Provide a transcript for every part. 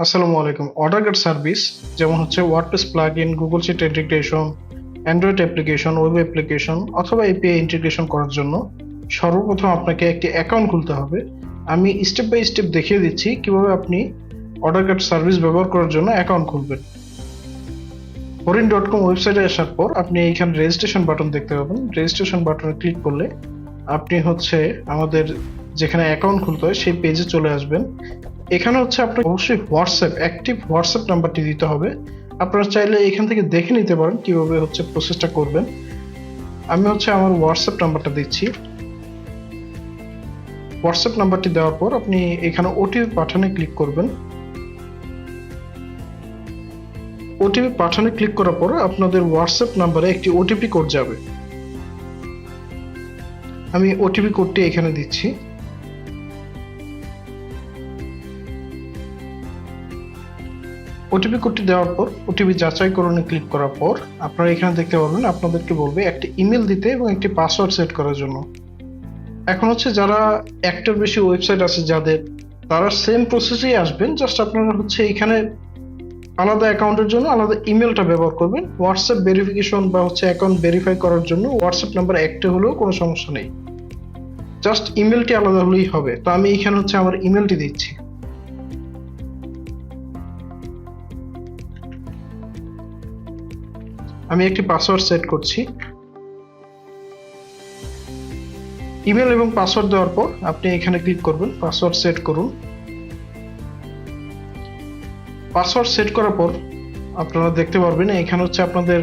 আসসালামু আলাইকুম। Order service যেমন হচ্ছে WordPress plugin, Google sheet integration, Android application, web application অথবা এপিআই ইন্টিগ্রেশন করার জন্য সর্বপ্রথম আপনাকে একটি অ্যাকাউন্ট খুলতে হবে। আমি স্টেপ বাই স্টেপ দেখিয়ে দিচ্ছি কিভাবে আপনি অর্ডার সার্ভিস ব্যবহার করার জন্য অ্যাকাউন্ট খুলবেন। হরিণ.com ওয়েবসাইটে আসার পর আপনি এইখানে রেজিস্ট্রেশন বাটন দেখতে পাবেন। রেজিস্ট্রেশন বাটনে ক্লিক করলে আপনি আমাদের যেখানে অ্যাকাউন্ট খুলতে হয় সেই পেজে চলে আসবেন। এখানে আপনাকে অবশ্যই অ্যাক্টিভ হোয়াটসঅ্যাপ নাম্বারটি দিতে হবে। আপনারা চাইলে এখান থেকে দেখে নিতে পারেন কিভাবে প্রসেসটা করবেন। আমি আমার হোয়াটসঅ্যাপ নাম্বারটা দিচ্ছি। হোয়াটসঅ্যাপ নাম্বারটি দেওয়ার পর আপনি এখানে ওটিপি পাঠানে ক্লিক করবেন। ওটিপি পাঠানে ক্লিক করার পর আপনাদের হোয়াটসঅ্যাপ নাম্বারে একটি ওটিপি কোড যাবে। আমি ওটিপি কোডটি এখানে দিচ্ছি। ওটিপি কোডটি দেওয়ার পর ওটিপি যাচাইকরণে ক্লিক করার পর আপনারা এখানে দেখতে পারবেন আপনাদেরকে বলবে একটি ইমেল দিতে এবং একটি পাসওয়ার্ড সেট করার জন্য। এখন যারা একটার বেশি ওয়েবসাইট আছে যাদের, তারা সেম প্রসেসেই আসবেন। জাস্ট আপনারা এখানে আলাদা অ্যাকাউন্টের জন্য আলাদা ইমেলটা ব্যবহার করবেন। হোয়াটসঅ্যাপ ভেরিফিকেশন বা অ্যাকাউন্ট ভেরিফাই করার জন্য হোয়াটসঅ্যাপ নাম্বার একটা হলেও কোনো সমস্যা নেই, জাস্ট ইমেলটি আলাদা হলেই হবে। তো আমি এখানে আমার ইমেলটি দিচ্ছি। আমি একটি পাসওয়ার্ড সেট করছি। ইমেল এবং পাসওয়ার্ড দেওয়ার পর আপনি এখানে ক্লিক করবেন, পাসওয়ার্ড সেট করুন। পাসওয়ার্ড সেট করার পর আপনারা দেখতে পারবেন এখানে আপনাদের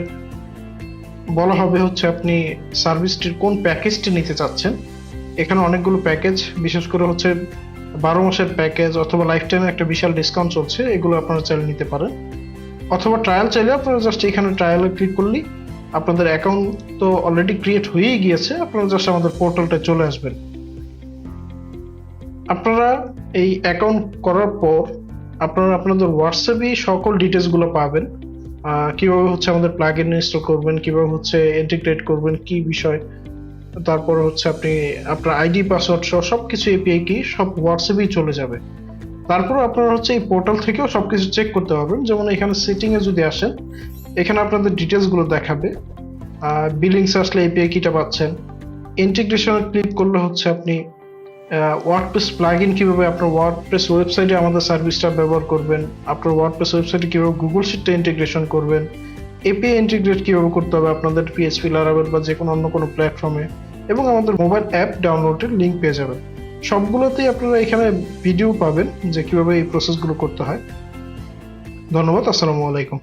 বলা হবে আপনি সার্ভিসটির কোন প্যাকেজটি নিতে চাচ্ছেন। এখানে অনেকগুলো প্যাকেজ, বিশেষ করে 12 মাসের প্যাকেজ অথবা লাইফ টাইমে একটা বিশাল ডিসকাউন্ট চলছে, এগুলো আপনারা চাইলে নিতে পারেন। অথবা ট্রায়াল চাইলে আপনারা জাস্ট এখানে ট্রায়ালে ক্লিক করলেই আপনাদের অ্যাকাউন্ট তো অলরেডি ক্রিয়েট হয়েই গিয়েছে, আপনারা জাস্ট আমাদের পোর্টালটা চলে আসবেন। আপনারা এই অ্যাকাউন্ট করার পর আপনারা আপনাদের হোয়াটসঅ্যাপেই সকল ডিটেলসগুলো পাবেন। কিভাবে আমাদের প্লাগইন ইনস্টল করবেন, কিভাবে ইন্টিগ্রেট করবেন, কি বিষয়, তারপর আপনি আপনার আইডি পাসওয়ার্ড সহ সবকিছু এপিআই কি সব হোয়াটসঅ্যাপেই চলে যাবে। তারপর আপনারা এই পোর্টাল থেকেও সবকিছু চেক করতে পারবেন। যেমন এখানে সেটিং এ যদি আসেন, এখানে আপনাদের ডিটেলস গুলো দেখাবে। বিলিংস আসলে এপিআই কিটা পাচ্ছেন। ইন্টিগ্রেশনে ক্লিক করলে আপনি ওয়ার্ডপ্রেস প্লাগইন কিভাবে আপনার ওয়ার্ডপ্রেস ওয়েবসাইটে আমাদের সার্ভিসটা ব্যবহার করবেন, আপনার ওয়ার্ডপ্রেস ওয়েবসাইটে কিভাবে গুগল শিটটা ইন্টিগ্রেশন করবেন, এপিআই ইন্টিগ্রেট কিভাবে করতে হবে আপনাদের পিএইচপি, লারাভেল বা যে কোনো অন্য কোনো প্ল্যাটফর্মে, এবং আমাদের মোবাইল অ্যাপ ডাউনলোডের লিঙ্ক পেয়ে যাবেন। সবগুলোতেই আপনারা এখানে ভিডিও পাবেন যে কিভাবে এই প্রসেসগুলো করতে হয়। ধন্যবাদ। আসসালামু আলাইকুম।